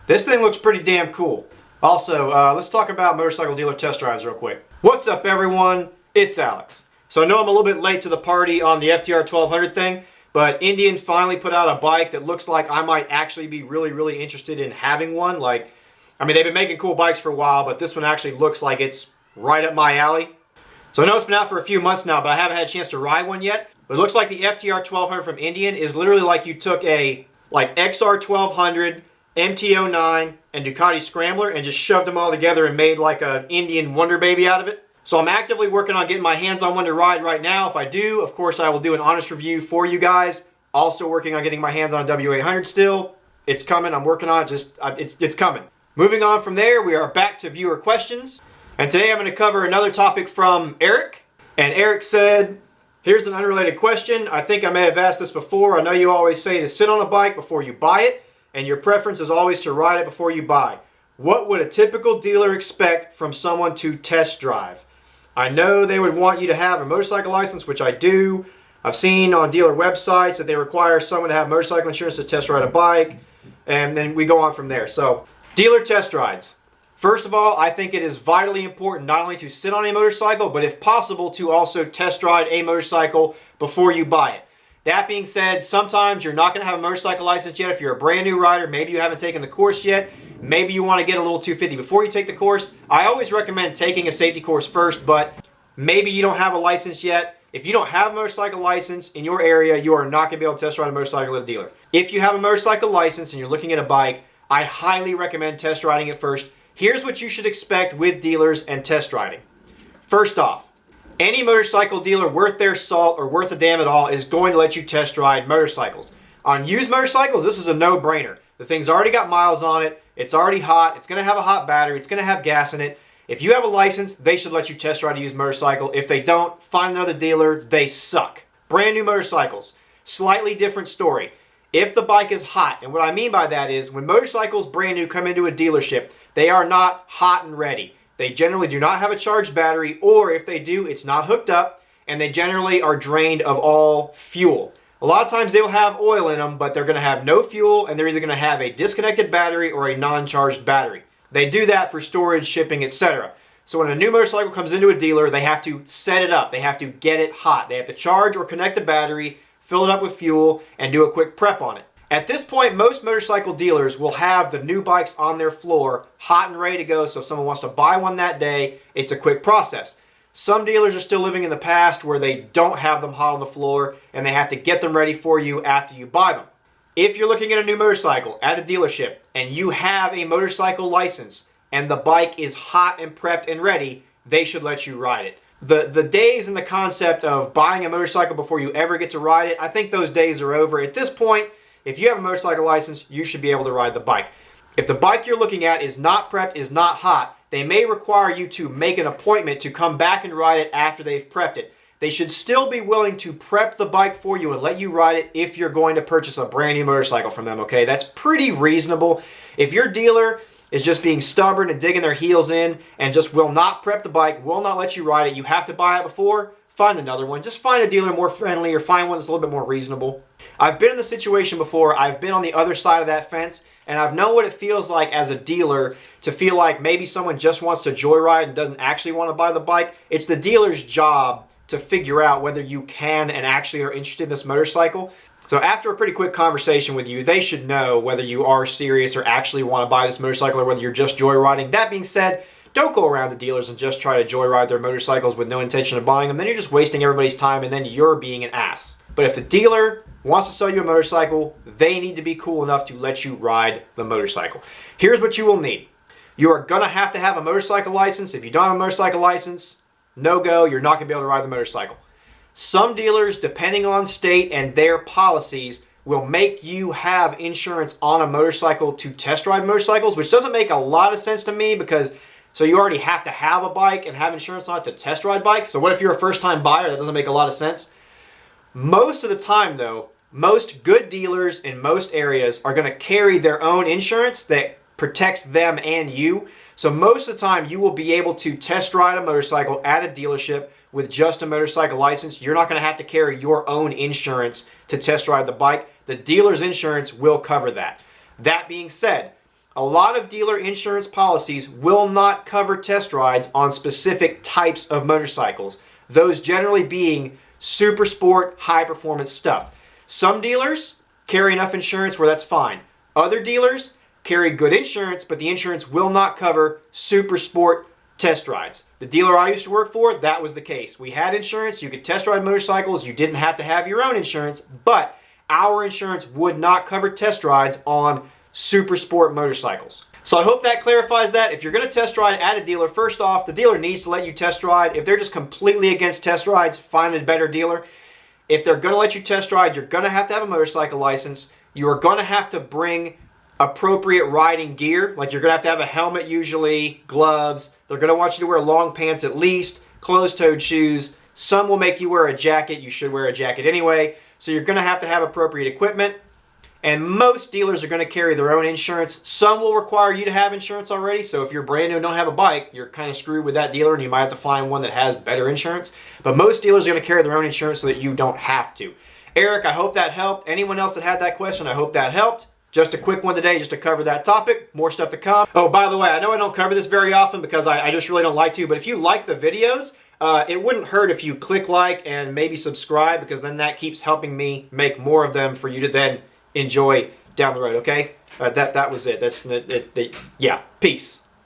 This thing looks pretty damn cool. Also, let's talk about motorcycle dealer test drives real quick. What's up, everyone? It's Alex. So I know I'm a little bit late to the party on the FTR 1200 thing, but Indian finally put out a bike that looks like I might actually be really interested in having one. Like, I mean, they've been making cool bikes for a while, but this one actually looks like it's right up my alley. So I know it's been out for a few months now, but I haven't had a chance to ride one yet. But it looks like the FTR 1200 from Indian is literally like you took a XR 1200, MT-09, and Ducati Scrambler and just shoved them all together and made like an Indian Wonder Baby out of it. So I'm actively working on getting my hands on one to ride right now. If I do, of course, I will do an honest review for you guys. Also working on getting my hands on a W800 still. It's coming. I'm working on it. It's coming. Moving on from there, we are back to viewer questions. And today I'm going to cover another topic from Eric. And Eric said, here's an unrelated question. I think I may have asked this before. I know you always say to sit on a bike before you buy it, and your preference is always to ride it before you buy. What would a typical dealer expect from someone to test drive? I know they would want you to have a motorcycle license, which I do. I've seen on dealer websites that they require someone to have motorcycle insurance to test ride a bike, and then we go on from there. So, dealer test rides. First of all, I think it is vitally important not only to sit on a motorcycle, but if possible to also test ride a motorcycle before you buy it. That being said, sometimes you're not going to have a motorcycle license yet if you're a brand new rider. Maybe you haven't taken the course yet. Maybe you want to get a little 250 before you take the course. I always recommend taking a safety course first, but maybe you don't have a license yet. If you don't have a motorcycle license in your area, you are not going to be able to test ride a motorcycle at a dealer. If you have a motorcycle license and you're looking at a bike, I highly recommend test riding it first. Here's what you should expect with dealers and test riding. First off, any motorcycle dealer worth their salt or worth a damn at all is going to let you test ride motorcycles. On used motorcycles, this is a no-brainer. The thing's already got miles on it. It's already hot. It's going to have a hot battery. It's going to have gas in it. If you have a license, they should let you test ride a used motorcycle. If they don't, find another dealer. They suck. Brand new motorcycles. Slightly different story. If the bike is hot, and what I mean by that is when motorcycles brand new come into a dealership, they are not hot and ready. They generally do not have a charged battery, or if they do, it's not hooked up, and they generally are drained of all fuel. A lot of times they will have oil in them, but they're going to have no fuel, and they're either going to have a disconnected battery or a non-charged battery. They do that for storage, shipping, etc. So when a new motorcycle comes into a dealer, they have to set it up. They have to get it hot. They have to charge or connect the battery, fill it up with fuel, and do a quick prep on it. At this point, most motorcycle dealers will have the new bikes on their floor hot and ready to go, so if someone wants to buy one that day, it's a quick process. Some dealers are still living in the past where they don't have them hot on the floor and they have to get them ready for you after you buy them. If you're looking at a new motorcycle at a dealership and you have a motorcycle license and the bike is hot and prepped and ready, they should let you ride it. The days and the concept of buying a motorcycle before you ever get to ride it, I think those days are over. At this point, if you have a motorcycle license, you should be able to ride the bike. If the bike you're looking at is not prepped, is not hot, they may require you to make an appointment to come back and ride it after they've prepped it. They should still be willing to prep the bike for you and let you ride it if you're going to purchase a brand new motorcycle from them, okay? That's pretty reasonable. If your dealer is just being stubborn and digging their heels in and just will not prep the bike, will not let you ride it, you have to buy it before, find another one. Just find a dealer more friendly or find one that's a little bit more reasonable. I've been in the situation before. I've been on the other side of that fence, and I've known what it feels like as a dealer to feel like maybe someone just wants to joyride and doesn't actually want to buy the bike. It's the dealer's job to figure out whether you can and actually are interested in this motorcycle. So after a pretty quick conversation with you, they should know whether you are serious or actually want to buy this motorcycle or whether you're just joyriding. That being said, don't go around to dealers and just try to joyride their motorcycles with no intention of buying them. Then you're just wasting everybody's time and then you're being an ass. But if the dealer wants to sell you a motorcycle, they need to be cool enough to let you ride the motorcycle. Here's what you will need. You are going to have a motorcycle license. If you don't have a motorcycle license, no go, you're not going to be able to ride the motorcycle. Some dealers, depending on state and their policies, will make you have insurance on a motorcycle to test ride motorcycles, which doesn't make a lot of sense to me because so you already have to have a bike and have insurance on it to test ride bikes. So what if you're a first-time buyer? That doesn't make a lot of sense. Most of the time, though, most good dealers in most areas are going to carry their own insurance that protects them and you. So most of the time, you will be able to test ride a motorcycle at a dealership with just a motorcycle license. You're not going to have to carry your own insurance to test ride the bike. The dealer's insurance will cover that. That being said, a lot of dealer insurance policies will not cover test rides on specific types of motorcycles. Those generally being super sport, high performance stuff. Some dealers carry enough insurance where that's fine. Other dealers carry good insurance, but the insurance will not cover super sport test rides. The dealer I used to work for, that was the case. We had insurance, you could test ride motorcycles, you didn't have to have your own insurance, but our insurance would not cover test rides on super sport motorcycles. So I hope that clarifies that. If you're going to test ride at a dealer, first off, the dealer needs to let you test ride. If they're just completely against test rides, find a better dealer. If they're going to let you test ride, you're going to have a motorcycle license. You are going to have to bring appropriate riding gear. Like you're going to have a helmet usually, gloves. They're going to want you to wear long pants at least, closed-toed shoes. Some will make you wear a jacket. You should wear a jacket anyway. So you're going to have appropriate equipment. And most dealers are going to carry their own insurance. Some will require you to have insurance already. So if you're brand new and don't have a bike, you're kind of screwed with that dealer and you might have to find one that has better insurance. But most dealers are going to carry their own insurance so that you don't have to. Eric, I hope that helped. Anyone else that had that question, I hope that helped. Just a quick one today just to cover that topic. More stuff to come. Oh, by the way, I know I don't cover this very often because I just really don't like to, but if you like the videos, it wouldn't hurt if you click like and maybe subscribe, because then that keeps helping me make more of them for you to then enjoy down the road, okay? That was it. Yeah, peace.